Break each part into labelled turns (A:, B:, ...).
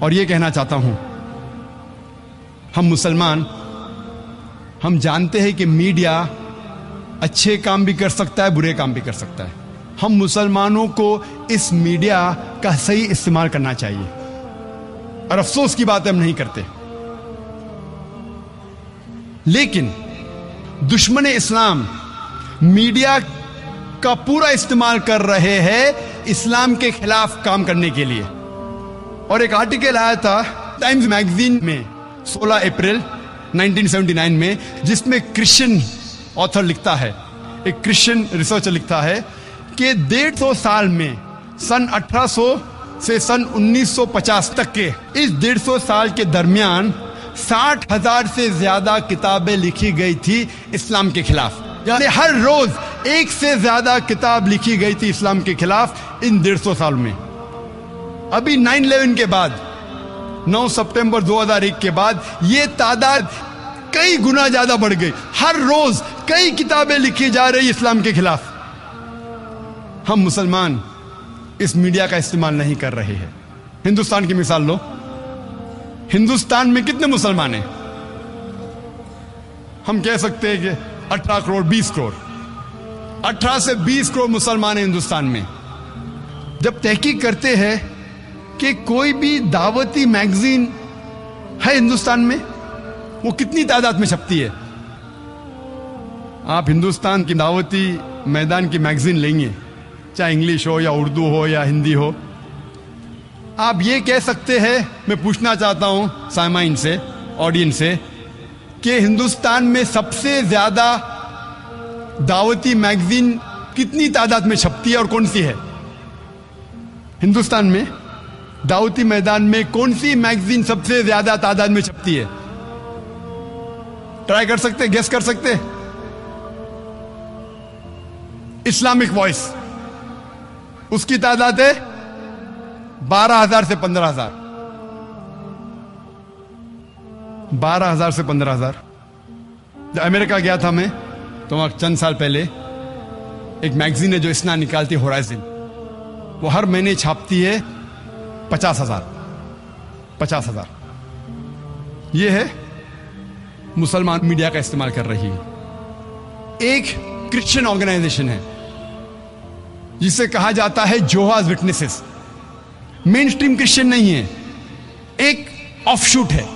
A: और ये कहना चाहता हूं, हम मुसलमान, हम जानते हैं कि मीडिया अच्छे काम भी कर सकता है, बुरे काम भी कर सकता है। हम मुसलमानों को इस मीडिया का सही इस्तेमाल करना चाहिए, और अफसोस की बात है हम नहीं करते। लेकिन दुश्मन इस्लाम मीडिया का पूरा इस्तेमाल कर रहे हैं इस्लाम के खिलाफ काम करने के लिए। और एक आर्टिकल आया था टाइम्स मैगजीन में 16 अप्रैल 1979 में, जिसमें क्रिश्चियन ऑथर लिखता है, एक क्रिश्चियन रिसर्चर लिखता है कि 150 साल में सन 1800 से सन 1950 तक के इस 150 साल के दरमियान 60,000 से ज्यादा किताबें लिखी गई थी इस्लाम के खिलाफ। यानी हर रोज एक से ज्यादा किताब लिखी गई थी इस्लाम के खिलाफ इन 150 साल में। अभी 9/11 के बाद, 9 सितंबर 2001 के बाद ये तादाद कई गुना ज्यादा बढ़ गई। हर रोज कई किताबें लिखी जा रही इस्लाम के खिलाफ। हम मुसलमान इस मीडिया का इस्तेमाल नहीं कर रहे हैं। हिंदुस्तान की मिसाल लो, हिंदुस्तान में कितने मुसलमान हैं? हम कह सकते हैं कि 18 करोड़, 20 करोड़, 18 से 20 करोड़ मुसलमान हैं हिंदुस्तान में। जब तहकीक करते हैं कि कोई भी दावती मैगजीन है हिंदुस्तान में, वो कितनी तादाद में छपती है? आप हिंदुस्तान की दावती मैदान की मैगजीन लेंगे, चाहे इंग्लिश हो या उर्दू हो या हिंदी हो, आप ये कह सकते हैं, मैं पूछना चाहता हूं सामाइन से, ऑडियंस से, कि हिंदुस्तान में सबसे ज्यादा दावती मैगजीन कितनी तादाद में छपती है और कौन सी है? हिंदुस्तान में दावती मैदान में कौन सी मैगजीन सबसे ज्यादा तादाद में छपती है? ट्राई कर सकते, गेस कर सकते? इस्लामिक वॉइस, उसकी तादाद है 12,000 से 15,000। 12,000 से 15,000। जब अमेरिका गया था मैं, तो वहां चंद साल पहले एक मैगजीन है जो इसना निकालती है, होराइजन, वो हर महीने छापती है 50,000। 50,000 ये है मुसलमान मीडिया का इस्तेमाल कर रही है। एक क्रिश्चियन ऑर्गेनाइजेशन है जिसे कहा जाता है जोहाज विटनेसेस। मेन स्ट्रीम क्रिश्चियन नहीं है, एक ऑफशूट है,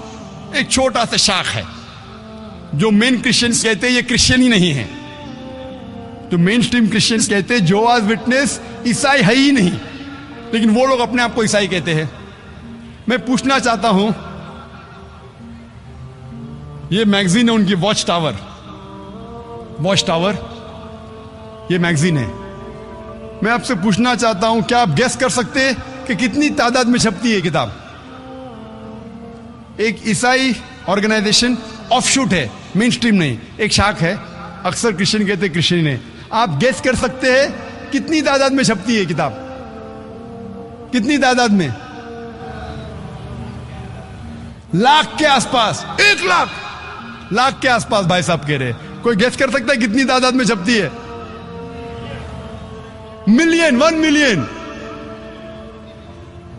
A: एक छोटा सा शाख है। जो मेन क्रिश्चियंस कहते हैं ये क्रिश्चियन ही नहीं है, तो मेन स्ट्रीम क्रिश्चियंस कहते हैं जोहाज विटनेस ईसाई है ही नहीं, लेकिन वो लोग अपने आप को ईसाई कहते हैं। मैं पूछना चाहता हूं, ये मैगजीन है उनकी वॉच टावर, वॉच टावर ये मैगजीन है। मैं आपसे पूछना चाहता हूं, क्या आप गेस कर सकते हैं कि कितनी तादाद में छपती है किताब? एक ईसाई ऑर्गेनाइजेशन, ऑफशूट है, मेन स्ट्रीम नहीं, एक शाख है, अक्सर क्रिश्चियन कहते हैं, क्रिश्चियन है। आप गेस कर सकते हैं कितनी तादाद में छपती है किताब? कितनी तादाद में? लाख के आसपास, 1 लाख के आसपास भाई साहब कह रहे। कोई गेस कर सकता है कितनी तादाद में छपती है? Million, 1 million,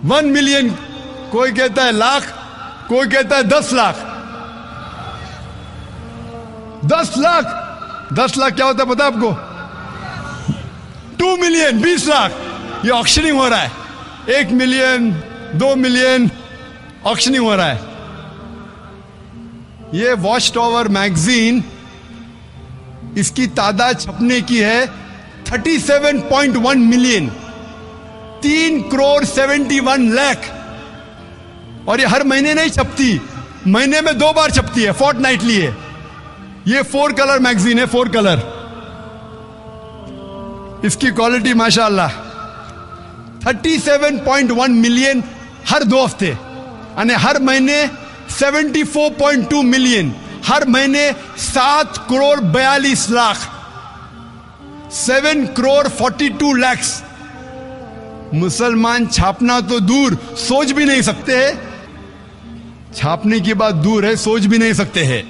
A: 1 million. कोई कहता है लाख, कोई कहता है 10 लाख। 10 लाख, 10 लाख क्या होता है पता आपको? 2 मिलियन, 20 लाख। ये ऑक्शनिंग हो रहा है, 1 मिलियन, 2 मिलियन ऑक्शनिंग हो रहा है। ये वॉच टावर मैगजीन, इसकी तादाद छपने की है 37.1 मिलियन, 3 करोड़ 71 लाख। और ये हर महीने नहीं छपती, महीने में 2 बार छपती है, फोर्टनाइटली है। ये 4 कलर मैगजीन है, 4 कलर। इसकी क्वालिटी माशाअल्लाह। 37.1 मिलियन हर 2 हफ्ते, यानी हर महीने 74.2 मिलियन, हर महीने 7 करोड़ 42 लाख, 7 करोड़ 42 लाख। मुसलमान छापना तो दूर, सोच भी नहीं सकते हैं, छापने की बात दूर है, सोच भी नहीं सकते हैं।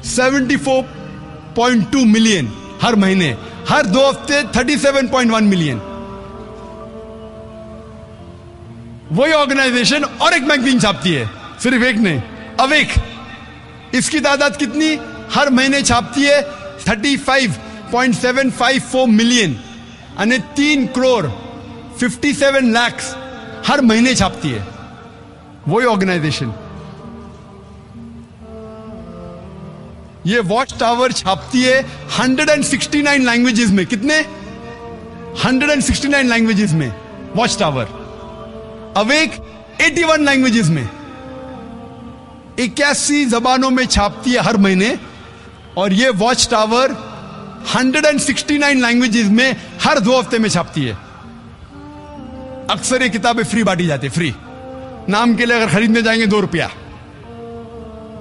A: 74.2 मिलियन हर महीने, हर 2 हफ्ते 37.1 मिलियन। वही ऑर्गेनाइजेशन और एक मैगजीन छापती है, सिर्फ एक नहीं, अवेक। इसकी तादाद कितनी हर महीने छापती है? 35.754 मिलियन, यानी 3 करोड़ 57 लाख हर महीने छापती है वही ऑर्गेनाइजेशन। ये वॉच टावर छापती है 169 लैंग्वेजेस में। कितने? 169 लैंग्वेजेस में वॉच टावर। अवेक 81 लैंग्वेजेस में, 81 जबानों में छापती है हर महीने। और ये वॉच टावर 169 लैंग्वेजेस में हर 2 हफ्ते में छापती है। अक्सर ये किताबें फ्री बांटी जाती है, फ्री। नाम के लिए अगर खरीदने जाएंगे 2 रुपया,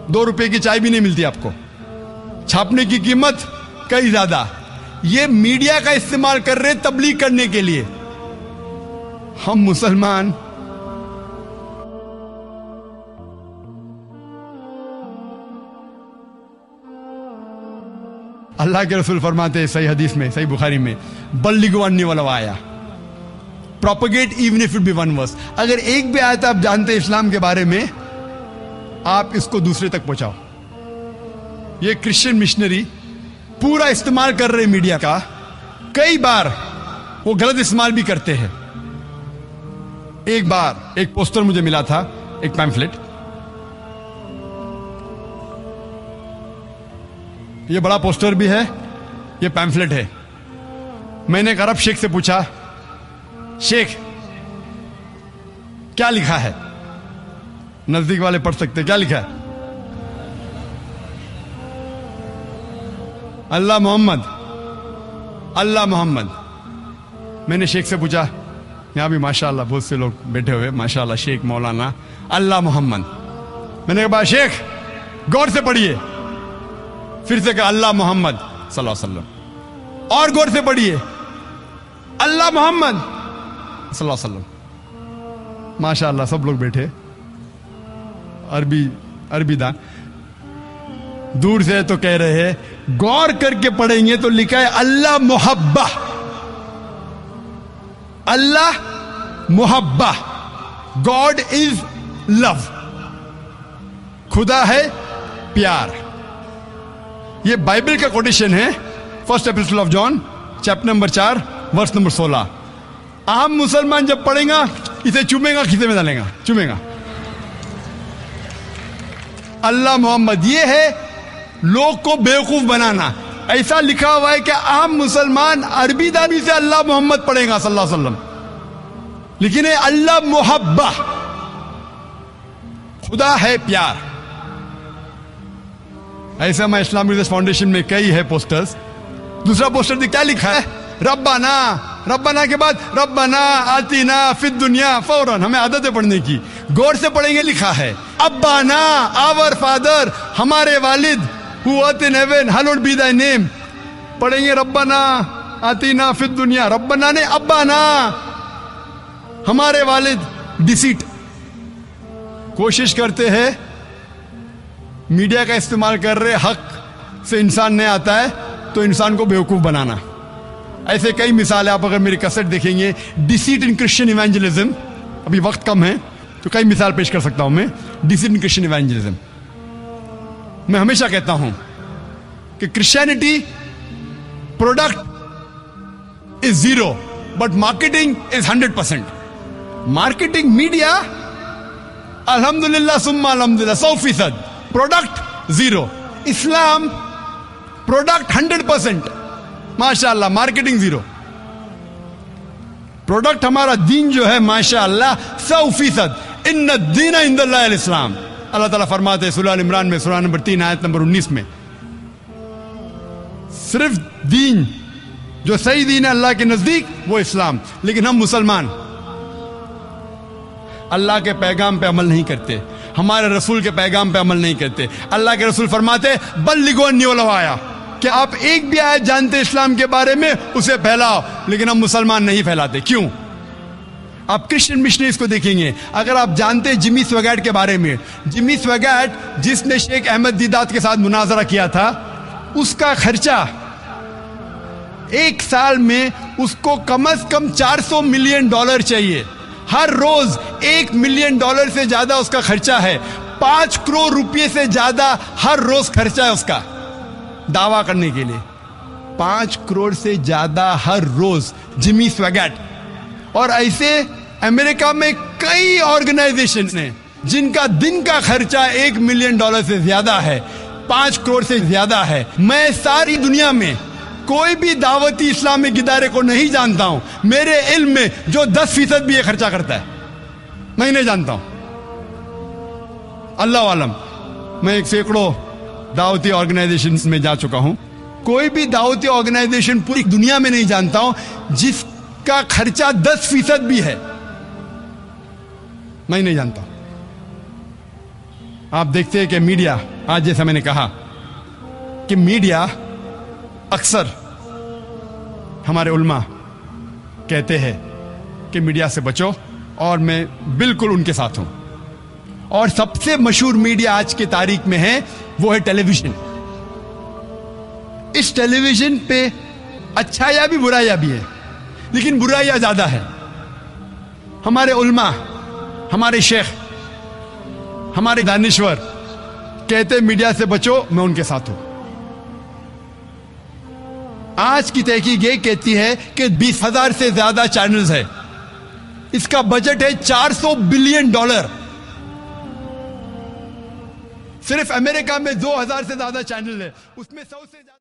A: 2 रुपये की चाय भी नहीं मिलती आपको। छापने की कीमत कई ज्यादा। ये मीडिया का इस्तेमाल कर रहे तबलीग करने के लिए। हम मुसलमान अल्लाह के रसूल फरमाते हैं सही हदीस में, सही बुखारी में, बल्लिगु अन्नी वलो आया, propagate even if it be one verse. अगर एक भी आयत आप जानते हैं इस्लाम के बारे में, आप इसको दूसरे तक पहुंचाओ। ये क्रिश्चियन मिशनरी पूरा इस्तेमाल कर रहे मीडिया का। कई बार वो गलत इस्तेमाल भी करते हैं। एक बार एक पोस्टर मुझे मिला था, एक पैम्फलेट। ये बड़ा पोस्टर भी है, ये पैम्फलेट है। मैंने एक अरब शेख से पूछा, शेख क्या लिखा है? नजदीक वाले पढ़ सकते, क्या लिखा है? अल्लाह मोहम्मद, अल्लाह मोहम्मद। मैंने शेख से पूछा, यहां भी माशाअल्लाह बहुत से लोग बैठे हुए, माशाअल्लाह, शेख मौलाना, अल्लाह मोहम्मद। मैंने कहा शेख गौर से पढ़िए। फिर से कहा अल्लाह मोहम्मद सल्लल्लाहु अलैहि वसल्लम, और गौर से पढ़िए अल्लाह मोहम्मद सल्लल्लाहु अलैहि वसल्लम। माशाअल्लाह सब लोग बैठे, अरबी दान। दूर से तो कह रहे हैं, गौर करके पढ़ेंगे तो लिखा है अल्लाह मोहब्बा, अल्लाह मोहब्बा, गॉड इज लव, खुदा है प्यार। ये बाइबल का कोटेशन है, first epistle of John chapter number 4 verse number 16। आम मुसलमान जब पढ़ेगा इसे चूमेगा, खीसे में डालेगा, चूमेगा। अल्लाह मोहम्मद, ये है लोग को बेवकूफ बनाना। ऐसा लिखा हुआ है कि आम मुसलमान अरबी दानी से अल्लाह मोहम्मद पढ़ेगा सल्लल्लाहु अलैहि वसल्लम, लेकिन ये अल्लाह मोहब्बा, खुदा है प्यार। ऐसा मैं इस्लामिक रिसर्च फाउंडेशन में कई है पोस्टर्स। दूसरा पोस्टर में क्या लिखा है? रब्बाना, रब्बाना के बाद रब्बाना आतीना फिद दुनिया। फौरन हमें आदत है पढ़ने की, गौर से पढ़ेंगे। लिखा है अब्बाना, आवर फादर, हमारे वालिद, who art in heaven, hallowed be thy name. पढ़ेंगे रब्बाना आतीना फिद दुनिया, रब्बाना ने अब्बाना, हमारे वालिद। डिसीट। कोशिश करते हैं मीडिया का इस्तेमाल कर रहे, हक से इंसान नहीं आता है तो इंसान को बेवकूफ बनाना। ऐसे कई मिसाल है। आप अगर मेरी कैसेट देखेंगे, डिसीट इन क्रिश्चियन इवेंजलिज्म, अभी वक्त कम है तो कई मिसाल पेश कर सकता हूं मैं। डिसीट इन क्रिश्चियन इवेंजलिज्म, मैं हमेशा कहता हूं कि Christianity product is 0 but marketing is 100%। Marketing media अल्हम्दुलिल्लाह सुम्मा अल्हम्दुलिल्लाह 100%, प्रोडक्ट 0। इस्लाम प्रोडक्ट 100%, माशाअल्लाह, मार्केटिंग 0। प्रोडक्ट हमारा दीन जो है माशाअल्लाह 100%। इन्ना दीन इंदल्लाह अल इस्लाम। अल्लाह ताला फरमाते हैं सूरह इमरान में, सूरह नंबर 3 आयत नंबर 19 में, सिर्फ दीन जो सही दीन है अल्लाह के नजदीक वो इस्लाम। लेकिन हम मुसलमान अल्लाह के पैगाम पे अमल नहीं करते, हमारे रसूल के पैगाम पे अमल नहीं करते। अल्लाह के रसूल फरमाते बल्लिगु अन्नी वलो आया, कि आप एक भी आयत जानते इस्लाम के बारे में उसे फैलाओ। लेकिन हम मुसलमान नहीं फैलाते। क्यों? आप क्रिश्चियन मिशनरीज को देखेंगे, अगर आप जानते हैं जिमी स्वैगैट के बारे में, जिमी स्वैगैट जिसने शेख अहमद दीदात के साथ मुनाजरा किया था, उसका खर्चा एक साल में उसको कम से कम $400 मिलियन चाहिए। हर रोज $1 मिलियन से ज्यादा उसका खर्चा है। 5 करोड़ रुपए से ज्यादा हर रोज खर्चा है उसका दावा करने के लिए। 5 करोड़ से ज्यादा हर रोज जिमी स्वैगेट। और ऐसे अमेरिका में कई ऑर्गेनाइजेशन हैं जिनका दिन का खर्चा $1 मिलियन से ज्यादा है, 5 करोड़ से ज्यादा है। मैं सारी दुनिया में कोई भी दावती इस्लामिक इदारे को नहीं जानता हूं मेरे इल्म में जो 10% भी ये खर्चा करता है। मैं नहीं जानता हूं। अल्लाह आलम, मैं एक सैकड़ों दावती ऑर्गेनाइजेशन में जा चुका हूं। कोई भी दावती ऑर्गेनाइजेशन पूरी दुनिया में नहीं जानता हूं जिसका खर्चा 10% भी है। मैं नहीं जानता। आप देखते हैं कि मीडिया, आज जैसा मैंने कहा कि मीडिया अक्सर हमारे उल्मा कहते हैं कि मीडिया से बचो, और मैं बिल्कुल उनके साथ हूं। और सबसे मशहूर मीडिया आज की तारीख में है वो है टेलीविजन। इस टेलीविजन पे अच्छाइयां भी बुराइयां भी है, लेकिन बुराइयां ज्यादा है। हमारे उल्मा, हमारे शेख, हमारे दानिश्वर कहते मीडिया से बचो, मैं उनके साथ हूं। आज की तहकीक ये कहती है कि 20,000 से ज्यादा चैनल्स है। इसका बजट है $400 बिलियन। सिर्फ अमेरिका में 2,000 से ज्यादा चैनल है, उसमें 100 से ज्यादा